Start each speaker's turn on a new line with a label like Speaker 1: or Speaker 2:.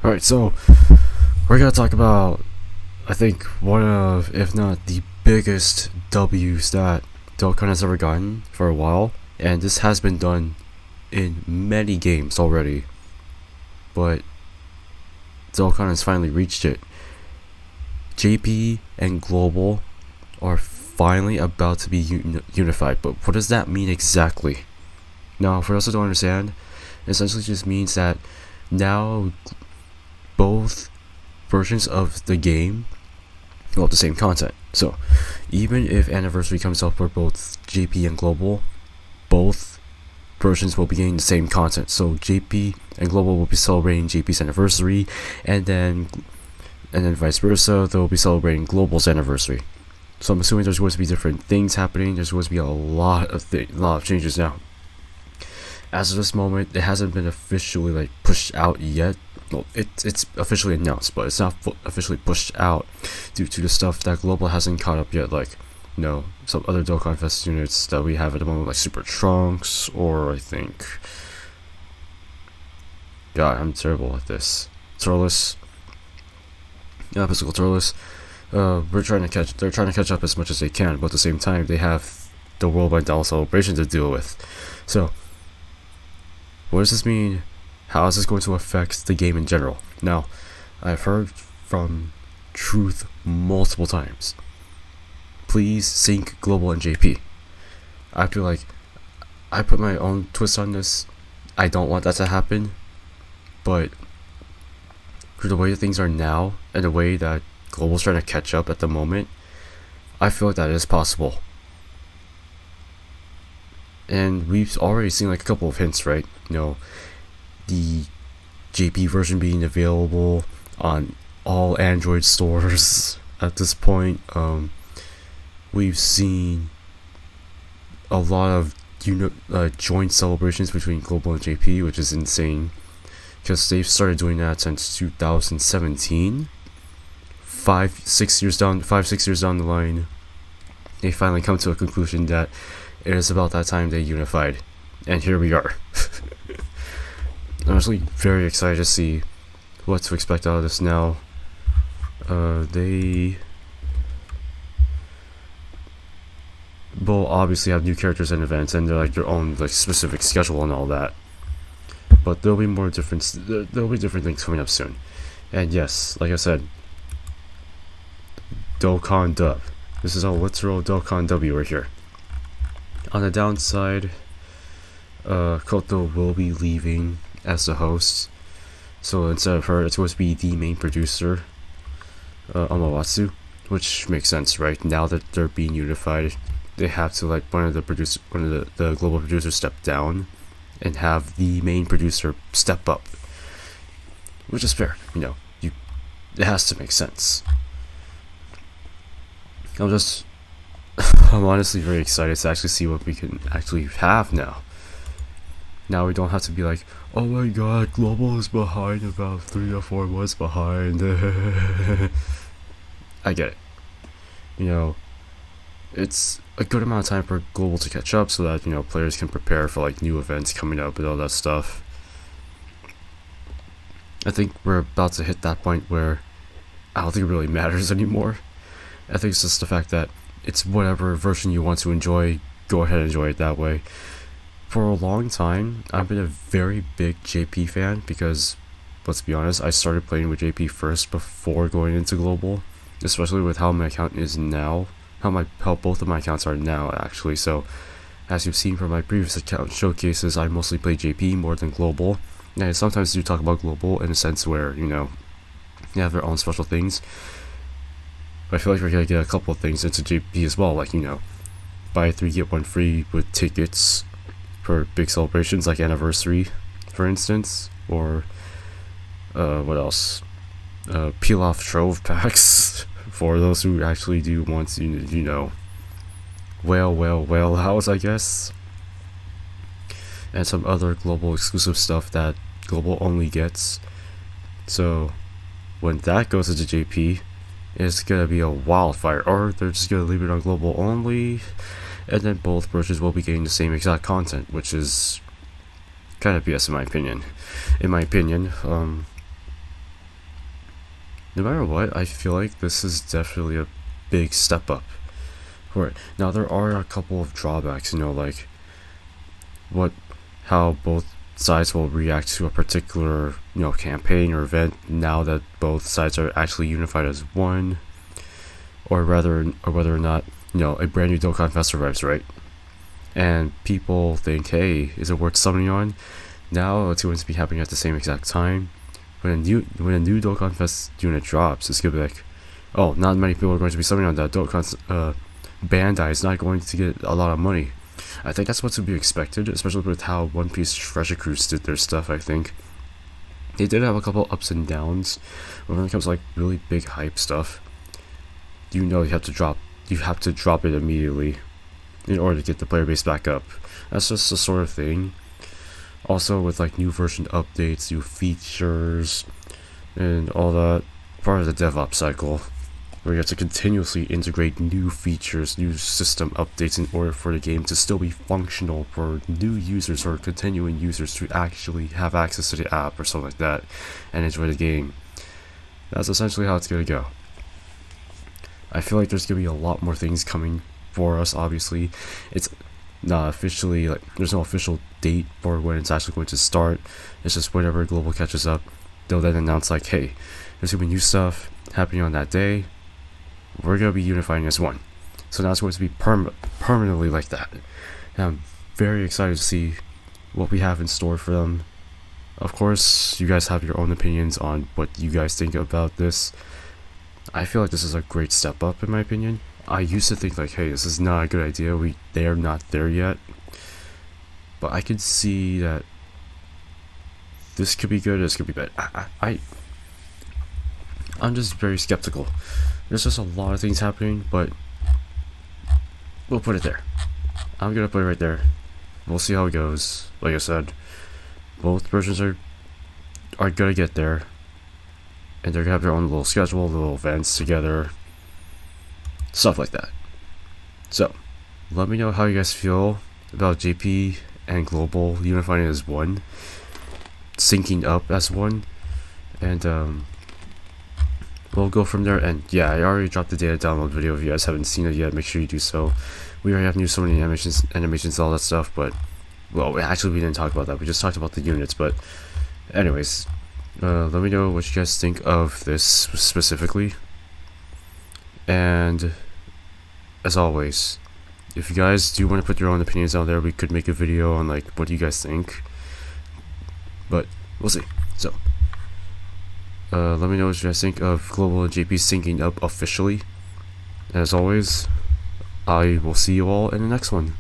Speaker 1: Alright, so we're gonna talk about, I think, one of, if not the biggest W's that Dokkan has ever gotten for a while, and this has been done in many games already, but Dokkan has finally reached it. JP and Global are finally about to be unified, but what does that mean exactly? Now, for those who don't understand, it essentially just means that now both versions of the game will have the same content. So, even if Anniversary comes out for both JP and Global, both versions will be getting the same content. So JP and Global will be celebrating JP's anniversary, and then vice versa, they'll be celebrating Global's anniversary. So I'm assuming there's going to be different things happening. There's going to be a lot of changes now. As of this moment, it hasn't been officially pushed out yet. Well, it's officially announced, but it's not officially pushed out due to the stuff that Global hasn't caught up yet, like some other Dokkan Fest units that we have at the moment, like Super Trunks, or I think, God, I'm terrible at this, Turles, Physical Turles. They're trying to catch up as much as they can, but at the same time, they have the Worldwide Doll Celebration to deal with. So, what does this mean? How is this going to affect the game in general? Now, I've heard from Truth multiple times. Please sync Global and JP. I feel like I put my own twist on this. I don't want that to happen, but for the way things are now and the way that Global's trying to catch up at the moment, I feel like that is possible. And we've already seen a couple of hints, right? The JP version being available on all Android stores at this point. We've seen a lot of joint celebrations between Global and JP, which is insane, because they've started doing that since 2017. 5-6 years down the line, they finally come to a conclusion that it is about that time they unified, and here we are. I'm actually very excited to see what to expect out of this now. They will obviously have new characters and events, and they're their own specific schedule and all that. But there'll be more different. There'll be different things coming up soon. And yes, like I said, Dokkan Dub. This is a literal Dokkan W right here. On the downside, Koto will be leaving as the host, so instead of her, it's going to be the main producer, Amawatsu, which makes sense, right? Now that they're being unified, they have to one of the global producers step down and have the main producer step up, which is fair. It has to make sense. I'm honestly very excited to actually see what we can actually have now. Now we don't have to be like, oh my god, Global is behind about 3 or 4 months behind. I get it. It's a good amount of time for Global to catch up so that, players can prepare for new events coming up and all that stuff. I think we're about to hit that point where I don't think it really matters anymore. I think it's just the fact that it's whatever version you want to enjoy, go ahead and enjoy it that way. For a long time, I've been a very big JP fan because, let's be honest, I started playing with JP first before going into Global, especially with how my account is now, how both of my accounts are now actually. So, as you've seen from my previous account showcases, I mostly play JP more than Global. And I sometimes do talk about Global in a sense where, they have their own special things. But I feel like we're gonna get a couple of things into JP as well, buy 3 get 1 free with tickets for big celebrations like anniversary, for instance, or what else? Peel off trove packs for those who actually do want to, whale house, I guess, and some other Global exclusive stuff that Global only gets. So when that goes into JP, it's gonna be a wildfire, or they're just gonna leave it on Global only, and then both versions will be getting the same exact content, which is kind of BS in my opinion. no matter what, I feel like this is definitely a big step up. Right. Now there are a couple of drawbacks, like what how both sides will react to a particular, campaign or event now that both sides are actually unified as one, or whether or not, a brand new Dokkan Fest arrives, right? And people think, hey, is it worth summoning on? Now it's going to be happening at the same exact time. When a new Dokkan Fest unit drops, it's gonna be like, oh, not many people are going to be summoning on that. Dokkan's Bandai is not going to get a lot of money. I think that's what's to be expected, especially with how One Piece Treasure Cruise did their stuff. I think they did have a couple ups and downs, but when it comes to like really big hype stuff, you have to drop it immediately in order to get the player base back up. That's just the sort of thing. Also with like new version updates, new features, and all that, part of the DevOps cycle, where you have to continuously integrate new features, new system updates in order for the game to still be functional for new users or continuing users to actually have access to the app or something like that and enjoy the game. That's essentially how it's gonna go. I feel like there's gonna be a lot more things coming for us. Obviously, it's not officially, like, there's no official date for when it's actually going to start. It's just whenever Global catches up, they'll then announce like, hey, there's gonna be new stuff happening on that day. We're gonna be unifying as one. So now it's going to be permanently like that. And I'm very excited to see what we have in store for them. Of course, you guys have your own opinions on what you guys think about this. I feel like this is a great step up in my opinion. I used to think like, hey, this is not a good idea. They're not there yet. But I could see that this could be good, this could be bad. I'm just very skeptical. There's just a lot of things happening, but we'll put it there. I'm gonna put it right there. We'll see how it goes. Like I said, both versions are gonna get there, and they're gonna have their own little schedule, little events together, stuff like that. So, let me know how you guys feel about JP and Global unifying as one, syncing up as one, and we'll go from there. And yeah, I already dropped the data download video. If you guys haven't seen it yet, make sure you do so. We already have new summoning animations, all that stuff, but well, we didn't talk about that. We just talked about the units. But anyways, let me know what you guys think of this specifically. And as always, if you guys do want to put your own opinions out there, we could make a video on like what do you guys think. But we'll see. So let me know what you guys think of Global and JP syncing up officially. As always, I will see you all in the next one.